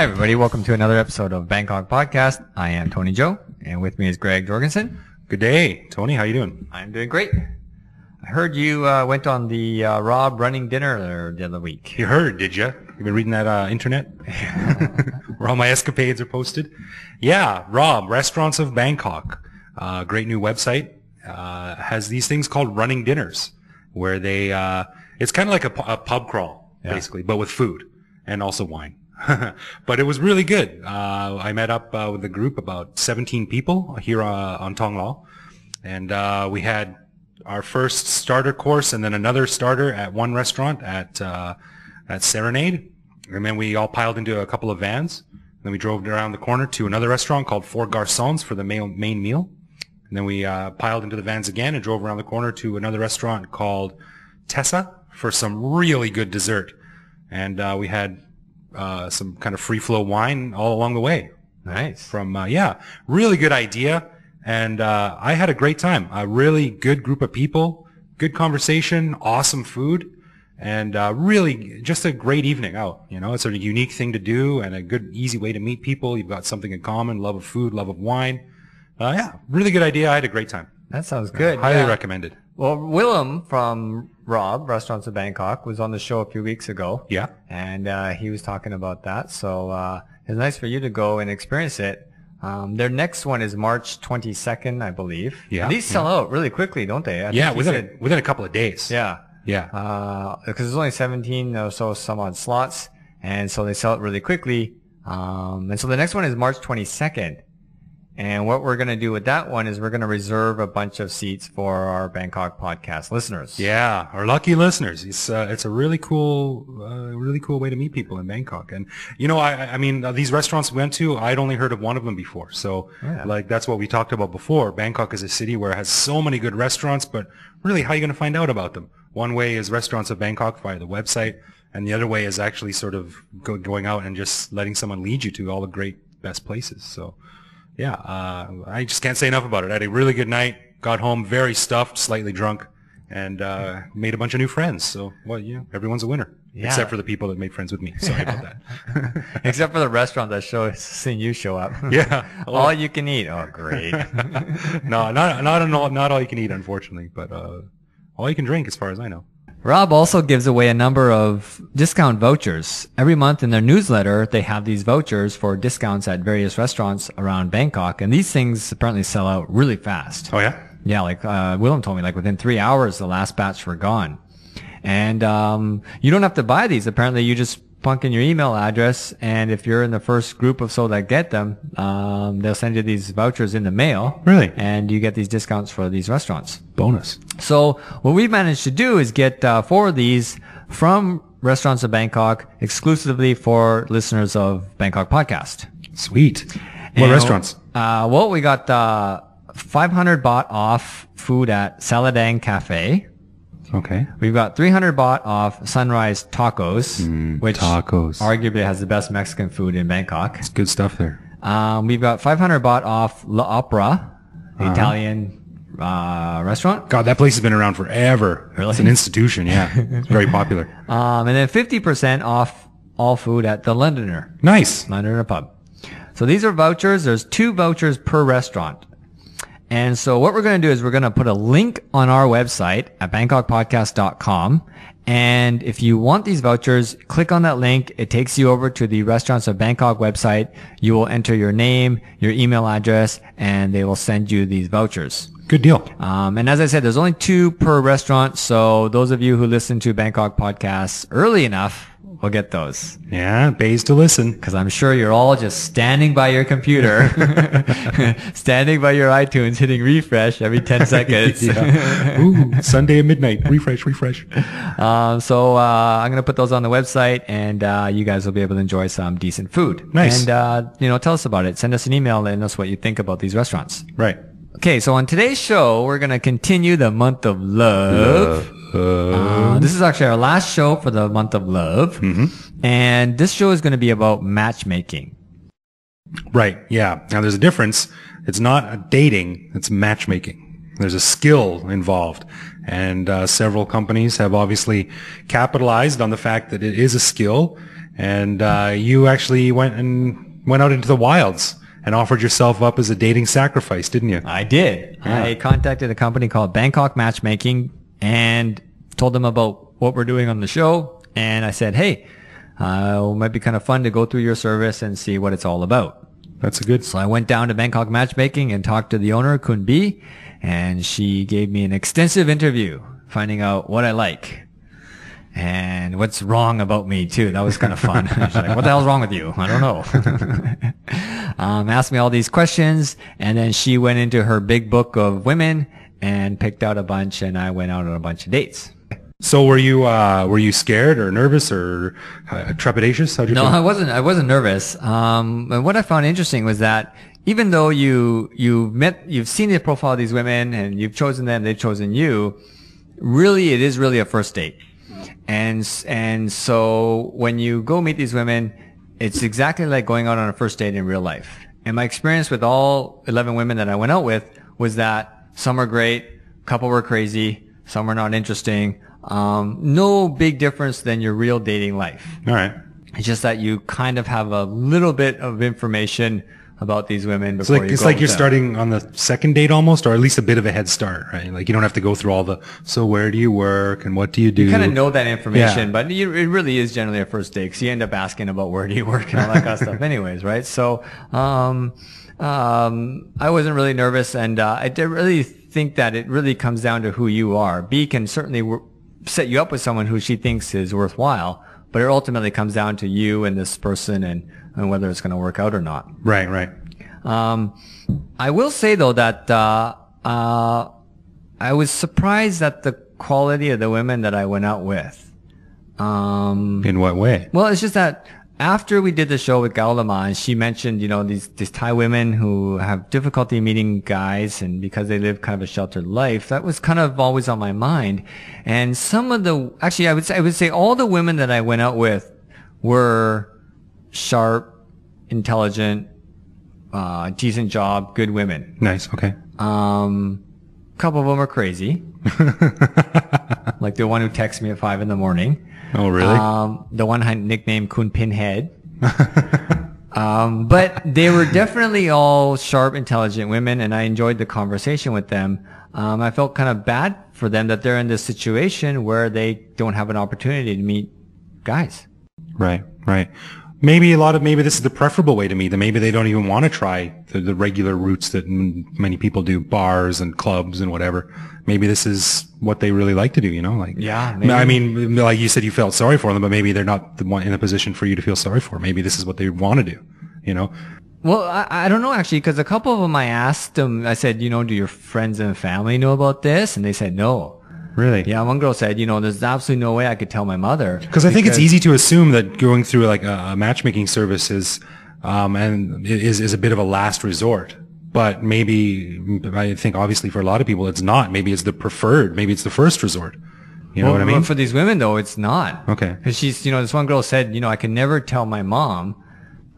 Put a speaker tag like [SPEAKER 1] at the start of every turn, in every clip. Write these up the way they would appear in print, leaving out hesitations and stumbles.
[SPEAKER 1] Hi, everybody. Welcome to another episode of Bangkok Podcast. I am Tony Joe, and with me is Greg Jorgensen.
[SPEAKER 2] Good day, Tony. How you doing?
[SPEAKER 1] I'm doing great. I heard you went on the Rob running dinner the other week.
[SPEAKER 2] You heard, did you? You've been reading that internet? Where all my escapades are posted? Yeah, Rob, Restaurants of Bangkok. Great new website. Has these things called running dinners, where they, it's kind of like a pub crawl, basically, but with food and also wine. But it was really good. I met up with a group, about 17 people here on Tong Lo, and we had our first starter course and then another starter at one restaurant at Serenade, and then we all piled into a couple of vans. Then we drove around the corner to another restaurant called Four Garçons for the main meal. And then we piled into the vans again and drove around the corner to another restaurant called Tessa for some really good dessert. And we had some kind of free-flow wine all along the way.
[SPEAKER 1] Nice.
[SPEAKER 2] From really good idea. And I had a great time. A really good group of people, good conversation, awesome food, and really just a great evening out. You know, it's a unique thing to do and a good, easy way to meet people. You've got something in common, love of food, love of wine. Really good idea. I had a great time.
[SPEAKER 1] That sounds good.
[SPEAKER 2] Highly recommended.
[SPEAKER 1] Well, Willem from Rob, Restaurants of Bangkok, was on the show a few weeks ago.
[SPEAKER 2] Yeah.
[SPEAKER 1] And he was talking about that. So it's nice for you to go and experience it. Their next one is March 22nd, I believe.
[SPEAKER 2] Yeah.
[SPEAKER 1] And these sell out really quickly, don't they?
[SPEAKER 2] Within a couple of days.
[SPEAKER 1] Yeah.
[SPEAKER 2] Yeah.
[SPEAKER 1] Because there's only 17 or so some odd slots, and so they sell it really quickly. And so the next one is March 22nd. And what we're going to do with that one is we're going to reserve a bunch of seats for our Bangkok Podcast listeners.
[SPEAKER 2] Yeah, our lucky listeners. It's a really cool way to meet people in Bangkok. And you know, I mean, these restaurants we went to, I'd only heard of one of them before. So, like, that's what we talked about before. Bangkok is a city where it has so many good restaurants, but really, how are you going to find out about them? One way is Restaurants of Bangkok via the website, and the other way is actually sort of going out and just letting someone lead you to all the great, best places. So. Yeah, I just can't say enough about it. I had a really good night, got home very stuffed, slightly drunk, and made a bunch of new friends. So, everyone's a winner. Yeah. Except for the people that made friends with me. Sorry about that.
[SPEAKER 1] Except for the restaurant that seeing you show up.
[SPEAKER 2] Yeah.
[SPEAKER 1] All you can eat. Oh, great.
[SPEAKER 2] No, not all you can eat, unfortunately, but all you can drink as far as I know.
[SPEAKER 1] Rob also gives away a number of discount vouchers. Every month in their newsletter, they have these vouchers for discounts at various restaurants around Bangkok. And these things apparently sell out really fast.
[SPEAKER 2] Oh, yeah?
[SPEAKER 1] Yeah, like Willem told me, like within 3 hours, the last batch were gone. And you don't have to buy these. Apparently, you just plunk in your email address, and if you're in the first group of so that get them, they'll send you these vouchers in the mail.
[SPEAKER 2] Really?
[SPEAKER 1] And you get these discounts for these restaurants.
[SPEAKER 2] Bonus.
[SPEAKER 1] So what we've managed to do is get 4 of these from Restaurants of Bangkok exclusively for listeners of Bangkok Podcast.
[SPEAKER 2] Sweet. What restaurants?
[SPEAKER 1] Well, we got 500 baht off food at Saladang Cafe.
[SPEAKER 2] Okay.
[SPEAKER 1] We've got 300 baht off Sunrise Tacos, which arguably has the best Mexican food in Bangkok.
[SPEAKER 2] It's good stuff there.
[SPEAKER 1] We've got 500 baht off La Opera, the Italian restaurant.
[SPEAKER 2] God, that place has been around forever.
[SPEAKER 1] Really?
[SPEAKER 2] It's an institution, yeah. It's very popular.
[SPEAKER 1] And then 50% off all food at the Londoner.
[SPEAKER 2] Nice.
[SPEAKER 1] Londoner Pub. So these are vouchers. There's 2 vouchers per restaurant. And so what we're going to do is we're going to put a link on our website at BangkokPodcast.com. And if you want these vouchers, click on that link. It takes you over to the Restaurants of Bangkok website. You will enter your name, your email address, and they will send you these vouchers.
[SPEAKER 2] Good deal.
[SPEAKER 1] And as I said, there's only 2 per restaurant. So those of you who listen to Bangkok Podcasts early enough will get those.
[SPEAKER 2] Yeah, pays to listen.
[SPEAKER 1] Because I'm sure you're all just standing by your computer, standing by your iTunes, hitting refresh every 10 seconds.
[SPEAKER 2] Ooh, Sunday at midnight. Refresh.
[SPEAKER 1] So I'm going to put those on the website, and you guys will be able to enjoy some decent food.
[SPEAKER 2] Nice.
[SPEAKER 1] And, tell us about it. Send us an email and let us know what you think about these restaurants.
[SPEAKER 2] Right.
[SPEAKER 1] Okay, so on today's show, we're going to continue the month of love. This is actually our last show for the month of love. Mm-hmm. And this show is going to be about matchmaking.
[SPEAKER 2] Right. Yeah. Now there's a difference. It's not a dating. It's matchmaking. There's a skill involved. And several companies have obviously capitalized on the fact that it is a skill. and you actually went out into the wilds and offered yourself up as a dating sacrifice, didn't you?
[SPEAKER 1] I did. Yeah. I contacted a company called Bangkok Matchmaking and told them about what we're doing on the show. And I said, hey, it might be kind of fun to go through your service and see what it's all about.
[SPEAKER 2] That's a good.
[SPEAKER 1] So I went down to Bangkok Matchmaking and talked to the owner, Kun B, and she gave me an extensive interview, finding out what I like and what's wrong about me too. That was kind of fun. She's like, what the hell's wrong with you? I don't know. Asked me all these questions, and then she went into her big book of women and picked out a bunch, and I went out on a bunch of dates.
[SPEAKER 2] So were you scared or nervous or trepidatious? How'd you feel?
[SPEAKER 1] I wasn't nervous. And what I found interesting was that even though you've seen the profile of these women and you've chosen them, they've chosen you, really it is really a first date. And so when you go meet these women, it's exactly like going out on a first date in real life. And my experience with all 11 women that I went out with was that some are great, a couple were crazy, some were not interesting. No big difference than your real dating life.
[SPEAKER 2] All right.
[SPEAKER 1] It's just that you kind of have a little bit of information about these women before you go.
[SPEAKER 2] It's like you're starting on the second date almost, or at least a bit of a head start, right? Like you don't have to go through all the, so where do you work and what do you do?
[SPEAKER 1] You kind of know that information, but it really is generally a first date because you end up asking about where do you work and all that kind of stuff anyways, right? So, I wasn't really nervous, and I really think that it really comes down to who you are. B can certainly set you up with someone who she thinks is worthwhile, but it ultimately comes down to you and this person and whether it's going to work out or not.
[SPEAKER 2] Right, right.
[SPEAKER 1] I will say though that I was surprised at the quality of the women that I went out with.
[SPEAKER 2] In what way?
[SPEAKER 1] Well, it's just that after we did the show with Gaulama, and she mentioned, these Thai women who have difficulty meeting guys, and because they live kind of a sheltered life, that was kind of always on my mind. And I would say all the women that I went out with were sharp, intelligent, decent job, good women.
[SPEAKER 2] Nice. Okay.
[SPEAKER 1] Couple of them are crazy. Like the one who texts me at 5 a.m.
[SPEAKER 2] Oh, really?
[SPEAKER 1] The one I nicknamed Kun Pinhead. But they were definitely all sharp, intelligent women, and I enjoyed the conversation with them. I felt kind of bad for them that they're in this situation where they don't have an opportunity to meet guys.
[SPEAKER 2] Right, right. Maybe this is the preferable way to meet them. Maybe they don't even want to try the regular routes that many people do, bars and clubs and whatever. Maybe this is what they really like to do,
[SPEAKER 1] Yeah, maybe.
[SPEAKER 2] I mean, like you said, you felt sorry for them, but maybe they're not the one in a position for you to feel sorry for. Maybe this is what they want to do,
[SPEAKER 1] Well, I don't know actually, because a couple of them I asked them, I said, do your friends and family know about this? And they said no.
[SPEAKER 2] Really?
[SPEAKER 1] Yeah, one girl said, there's absolutely no way I could tell my mother.
[SPEAKER 2] Because I think it's easy to assume that going through like a matchmaking service is a bit of a last resort. But maybe, I think obviously for a lot of people it's not. Maybe it's the preferred. Maybe it's the first resort. You know what I mean?
[SPEAKER 1] For these women though, it's not.
[SPEAKER 2] Okay.
[SPEAKER 1] Because this one girl said, I can never tell my mom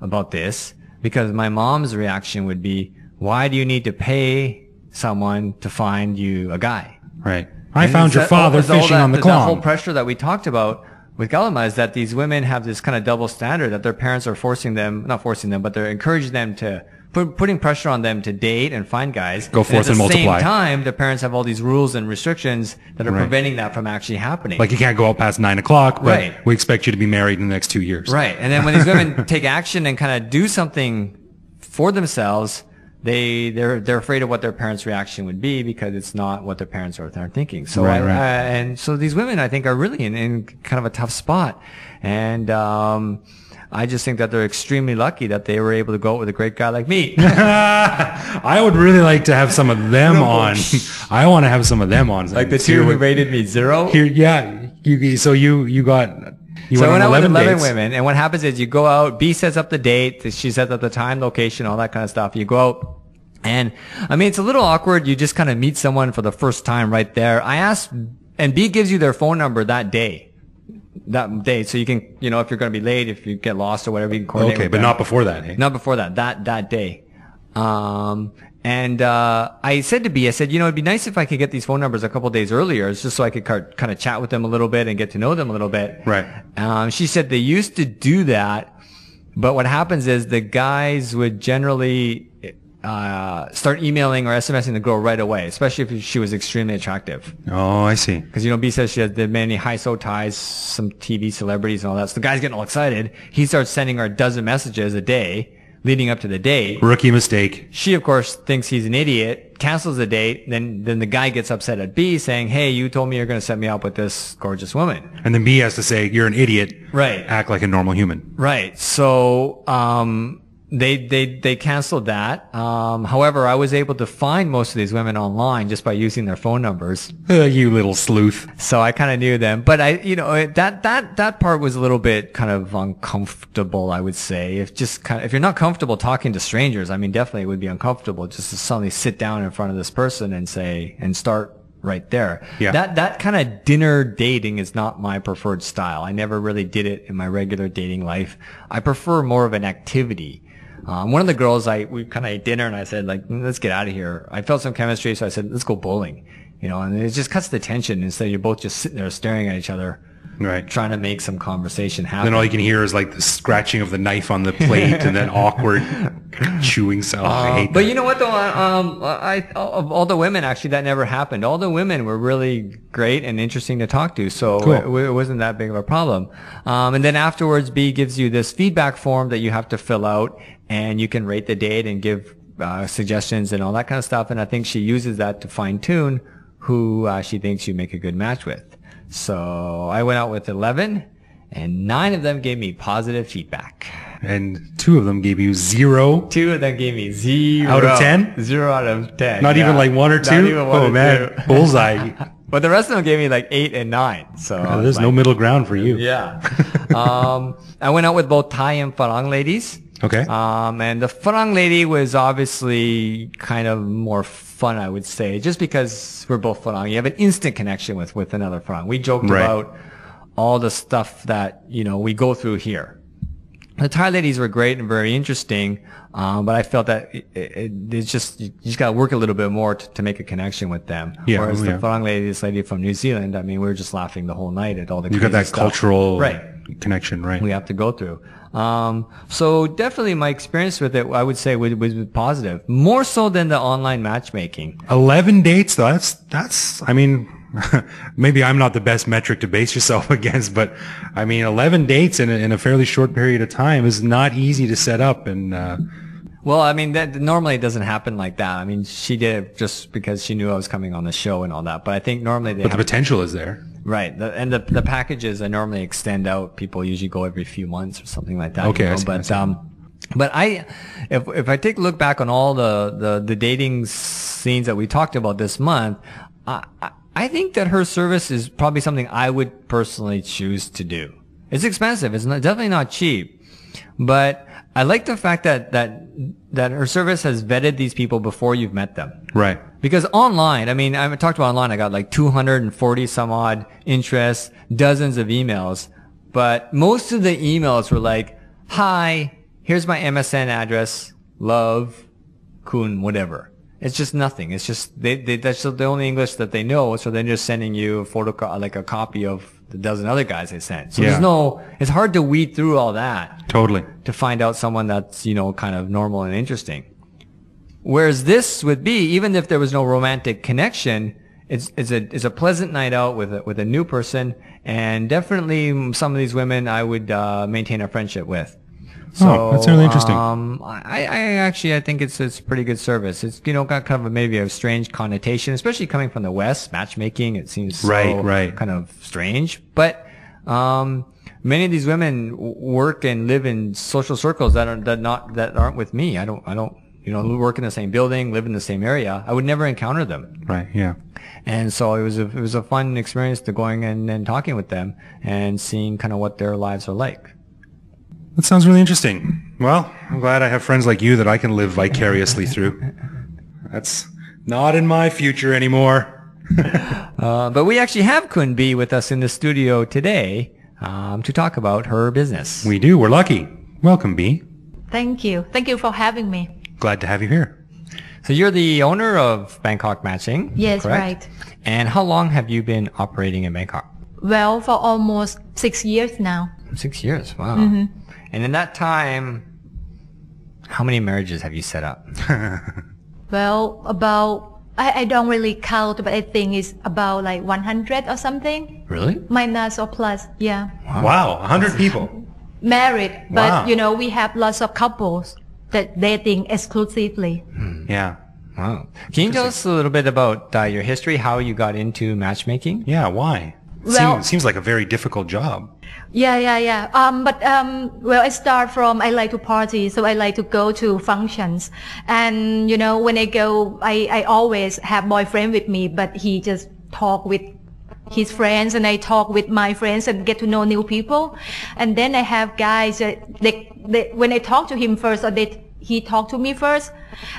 [SPEAKER 1] about this because my mom's reaction would be, why do you need to pay someone to find you a guy?
[SPEAKER 2] Right. I found your father fishing on the Klong.
[SPEAKER 1] The whole pressure that we talked about with Galama is that these women have this kind of double standard that their parents are not forcing them, but they're encouraging them to, putting pressure on them to date and find guys.
[SPEAKER 2] Go forth and multiply.
[SPEAKER 1] At the same time, the parents have all these rules and restrictions that are preventing that from actually happening.
[SPEAKER 2] Like you can't go out past 9 o'clock, but we expect you to be married in the next 2 years.
[SPEAKER 1] Right. And then when these women take action and kind of do something for themselves, they're afraid of what their parents' reaction would be because it's not what their parents are thinking. So and so these women I think are really in kind of a tough spot, and I just think that they're extremely lucky that they were able to go out with a great guy like me.
[SPEAKER 2] I would really like to have some of them on. I want to have some of them on.
[SPEAKER 1] Like the two who rated me 0.
[SPEAKER 2] Here, yeah. So you got.
[SPEAKER 1] So I went out with 11 women, and what happens is you go out, B sets up the date, she sets up the time, location, all that kind of stuff. You go out, and I mean, it's a little awkward. You just kind of meet someone for the first time right there. I asked, and B gives you their phone number that day, so you can, if you're going to be late, if you get lost or whatever, you can coordinate.
[SPEAKER 2] Okay, but not before that, hey?
[SPEAKER 1] Not before that day. I said to B, I said, it'd be nice if I could get these phone numbers a couple of days earlier. It's just so I could kind of chat with them a little bit and get to know them a little bit.
[SPEAKER 2] Right.
[SPEAKER 1] She said they used to do that, but what happens is the guys would generally start emailing or SMSing the girl right away, especially if she was extremely attractive.
[SPEAKER 2] Oh, I see.
[SPEAKER 1] Because, B says she has many high-so ties, some TV celebrities and all that. So the guy's getting all excited. He starts sending her a dozen messages a day leading up to the date.
[SPEAKER 2] Rookie mistake.
[SPEAKER 1] She, of course, thinks he's an idiot, cancels the date. Then the guy gets upset at B saying, hey, you told me you're going to set me up with this gorgeous woman.
[SPEAKER 2] And then B has to say, you're an idiot.
[SPEAKER 1] Right.
[SPEAKER 2] Act like a normal human.
[SPEAKER 1] Right. So, they canceled that. However, I was able to find most of these women online just by using their phone numbers.
[SPEAKER 2] You little sleuth.
[SPEAKER 1] So I kind of knew them, but that part was a little bit kind of uncomfortable, I would say. If you're not comfortable talking to strangers, I mean, definitely it would be uncomfortable just to suddenly sit down in front of this person and start right there.
[SPEAKER 2] Yeah.
[SPEAKER 1] That kind of dinner dating is not my preferred style. I never really did it in my regular dating life. I prefer more of an activity. One of the girls, we kind of ate dinner and I said, let's get out of here. I felt some chemistry, so I said, let's go bowling. And it just cuts the tension instead of you're both just sitting there staring at each other.
[SPEAKER 2] Right.
[SPEAKER 1] Trying to make some conversation happen.
[SPEAKER 2] Then all you can hear is the scratching of the knife on the plate and then awkward chewing sound. I hate that.
[SPEAKER 1] But you know what though? Of all the women, actually, that never happened. All the women were really great and interesting to talk to. So
[SPEAKER 2] cool.
[SPEAKER 1] It wasn't that big of a problem. And then afterwards, B gives you this feedback form that you have to fill out and you can rate the date and give suggestions and all that kind of stuff. And I think she uses that to fine tune who she thinks you make a good match with. So I went out with 11 and 9 of them gave me positive feedback.
[SPEAKER 2] And 2 of them gave you 0?
[SPEAKER 1] 2 of them gave me 0.
[SPEAKER 2] Out of 10?
[SPEAKER 1] 0 out of 10.
[SPEAKER 2] Not even 1 or 2?
[SPEAKER 1] Not even 1
[SPEAKER 2] oh
[SPEAKER 1] or
[SPEAKER 2] man,
[SPEAKER 1] 2.
[SPEAKER 2] bullseye.
[SPEAKER 1] But the rest of them gave me 8 and 9. So
[SPEAKER 2] there's no middle ground for you.
[SPEAKER 1] Yeah. I went out with both Thai and Farang ladies.
[SPEAKER 2] Okay.
[SPEAKER 1] And the Farang lady was obviously kind of more fun, I would say, just because we're both Farang. You have an instant connection with another Farang. We joked about all the stuff that, we go through here. The Thai ladies were great and very interesting, but I felt that it's just, you just gotta work a little bit more to make a connection with them.
[SPEAKER 2] Yeah,
[SPEAKER 1] Whereas the Farang lady, this lady from New Zealand, I mean, we were just laughing the whole night at all the
[SPEAKER 2] You got that
[SPEAKER 1] stuff.
[SPEAKER 2] cultural connection, right?
[SPEAKER 1] We have to go through. So definitely my experience with it, I would say, was positive. More so than the online matchmaking.
[SPEAKER 2] 11 dates, though, that's, I mean, maybe I'm not the best metric to base yourself against, but I mean, 11 dates in a fairly short period of time is not easy to set up. And,
[SPEAKER 1] well, I mean, that normally it doesn't happen like that. I mean, she did it just because she knew I was coming on the show and all that. But I think normally
[SPEAKER 2] the potential is there.
[SPEAKER 1] Right. The packages I normally extend out. People usually go every few months or something like that.
[SPEAKER 2] Okay.
[SPEAKER 1] But if I take a look back on all the dating scenes that we talked about this month, I think that her service is probably something I would personally choose to do. It's expensive. It's definitely not cheap, but I like the fact that her service has vetted these people before you've met them.
[SPEAKER 2] Right.
[SPEAKER 1] Because online, I mean, I talked about online, I got 240 some odd interests, dozens of emails, but most of the emails were hi, here's my MSN address, love, kun, whatever. It's just nothing. It's just, that's the only English that they know, so they're just sending you a copy of the dozen other guys they sent. So it's hard to weed through all that.
[SPEAKER 2] Totally.
[SPEAKER 1] To find out someone that's, kind of normal and interesting. Whereas this would be, even if there was no romantic connection, it's a pleasant night out with a new person, and definitely some of these women I would maintain a friendship with. So,
[SPEAKER 2] that's really interesting.
[SPEAKER 1] I think it's pretty good service. It's got kind of maybe a strange connotation, especially coming from the West. Matchmaking, it seems so kind of strange. But many of these women work and live in social circles that aren't with me. I don't work in the same building, live in the same area. I would never encounter them.
[SPEAKER 2] Right. Yeah.
[SPEAKER 1] And so it was a fun experience to going and talking with them and seeing kind of what their lives are like.
[SPEAKER 2] That sounds really interesting. Well, I'm glad I have friends like you that I can live vicariously through. That's not in my future anymore.
[SPEAKER 1] But we actually have Kun B with us in the studio today to talk about her business.
[SPEAKER 2] We do. We're lucky. Welcome, B.
[SPEAKER 3] Thank you. Thank you for having me.
[SPEAKER 2] glad to have you here.
[SPEAKER 1] So you're the owner of Bangkok Matching.
[SPEAKER 3] Yes,
[SPEAKER 1] correct?
[SPEAKER 3] right.
[SPEAKER 1] And how long have you been operating in Bangkok?
[SPEAKER 3] Well, for almost 6 years now.
[SPEAKER 1] 6 years. Wow. And in that time, how many marriages have you set up?
[SPEAKER 3] Well, I don't really count, but I think it's about like 100 or something.
[SPEAKER 1] Really?
[SPEAKER 3] Minus or plus, yeah.
[SPEAKER 2] Wow, 100 people.
[SPEAKER 3] Married, but
[SPEAKER 2] Wow.
[SPEAKER 3] we have lots of couples that dating exclusively.
[SPEAKER 2] Yeah.
[SPEAKER 1] Wow. Can you tell us a little bit about your history, how you got into matchmaking?
[SPEAKER 2] Yeah, why?
[SPEAKER 3] Well-
[SPEAKER 2] Seems like a very difficult job.
[SPEAKER 3] Yeah. Well, I start from I like to party, so I like to go to functions, and when I go, I always have boyfriend with me, but he just talk with his friends, and I talk with my friends and get to know new people, and then I have guys that when I talk to him first, or he talk to me first,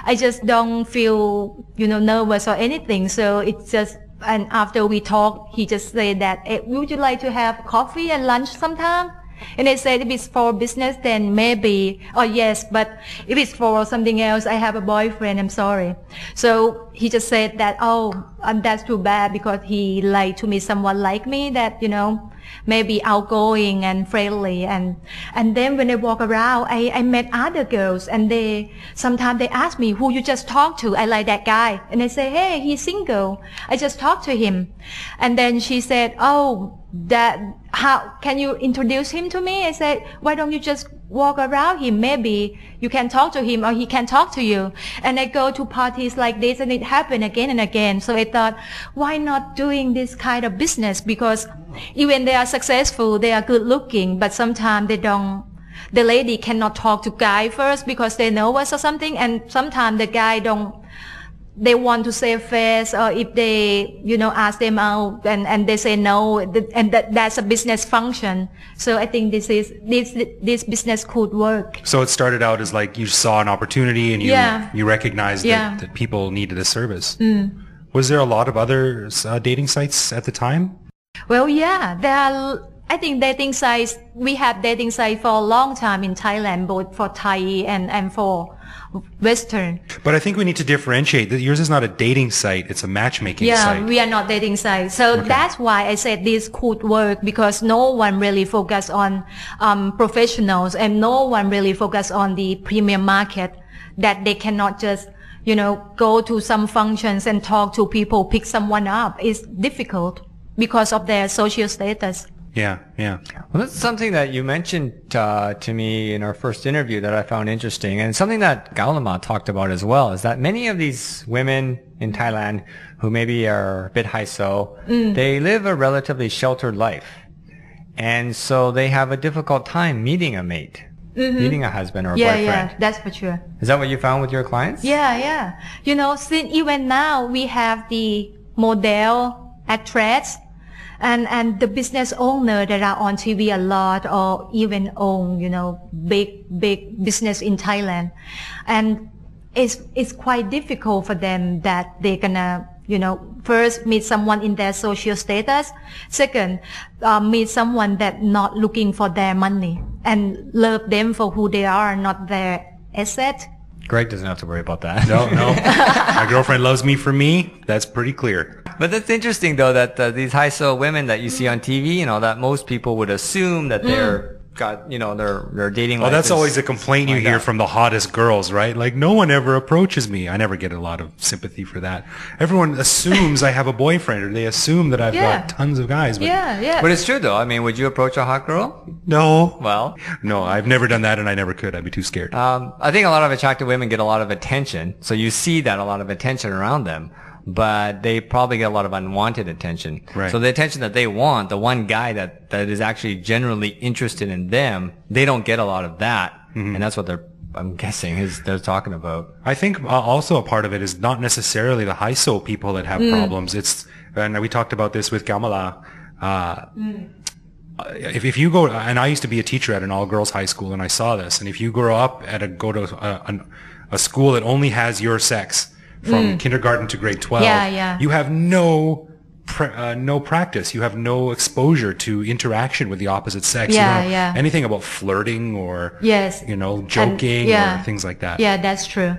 [SPEAKER 3] I just don't feel nervous or anything, so it's just. And after we talk, he just said that, hey, would you like to have coffee and lunch sometime? And I said, if it's for business, then maybe, or yes, but if it's for something else, I have a boyfriend, I'm sorry. So he just said that, that's too bad, because he like to meet someone like me that, maybe outgoing and friendly. And then when I walk around, I met other girls, and sometimes they ask me, who you just talked to? I like that guy. And I say, hey, he's single. I just talked to him. And then she said, how can you introduce him to me? I said, why don't you just walk around him? Maybe you can talk to him, or he can talk to you. And I go to parties like this, and it happened again and again. So I thought, why not doing this kind of business? Because even they are successful, they are good looking, but sometimes the lady cannot talk to guy first because they know us or something. And sometimes the guy they want to save face, or if they, ask them out and they say no, and that's a business function. So I think this business could work.
[SPEAKER 2] So it started out as like you saw an opportunity and you recognized that people needed a service. Was there a lot of other dating sites at the time?
[SPEAKER 3] Well, yeah, I think dating sites, we have dating sites for a long time in Thailand, both for Thai and for Western.
[SPEAKER 2] But I think we need to differentiate that yours is not a dating site, it's a matchmaking site.
[SPEAKER 3] Yeah, we are not dating sites. So that's why I said this could work, because no one really focus on professionals, and no one really focus on the premium market, that they cannot just go to some functions and talk to people, pick someone up. It's difficult because of their social status.
[SPEAKER 2] Yeah.
[SPEAKER 1] Well, that's something that you mentioned to me in our first interview that I found interesting, and something that Gaulama talked about as well, is that many of these women in Thailand who maybe are a bit high-so, they live a relatively sheltered life. And so they have a difficult time meeting a mate, meeting a husband or a boyfriend.
[SPEAKER 3] Yeah, that's for sure.
[SPEAKER 1] Is that what you found with your clients?
[SPEAKER 3] Yeah. Since even now we have the model, actress, and the business owner that are on TV a lot, or even own, big business in Thailand. And it's quite difficult for them that they're gonna, first meet someone in their social status. Second, meet someone that not looking for their money and love them for who they are, not their asset.
[SPEAKER 1] Greg doesn't have to worry about that.
[SPEAKER 2] No. My girlfriend loves me for me. That's pretty clear.
[SPEAKER 1] But that's interesting, though, that these high-so women that you see on TV, that most people would assume that they're their dating life.
[SPEAKER 2] Well, that's
[SPEAKER 1] is
[SPEAKER 2] always a complaint you hear from the hottest girls, right? Like, no one ever approaches me. I never get a lot of sympathy for that. Everyone assumes I have a boyfriend, or they assume that I've got tons of guys. But
[SPEAKER 1] But it's true, though. I mean, would you approach a hot girl?
[SPEAKER 2] No.
[SPEAKER 1] Well,
[SPEAKER 2] No, I've never done that, and I never could. I'd be too scared.
[SPEAKER 1] I think a lot of attractive women get a lot of attention. So you see that a lot of attention around them. But they probably get a lot of unwanted attention.
[SPEAKER 2] Right.
[SPEAKER 1] So the attention that they want, the one guy that is actually generally interested in them, they don't get a lot of that. And that's what I'm guessing they're talking about.
[SPEAKER 2] I think also a part of it is not necessarily the high-so people that have problems. And we talked about this with Kamala. If you go, and I used to be a teacher at an all-girls high school, and I saw this, and if you grow up go to a school that only has your sex, from kindergarten to grade 12, you have no practice. You have no exposure to interaction with the opposite sex. You don't know anything about flirting or, joking or things like that.
[SPEAKER 3] Yeah, that's true.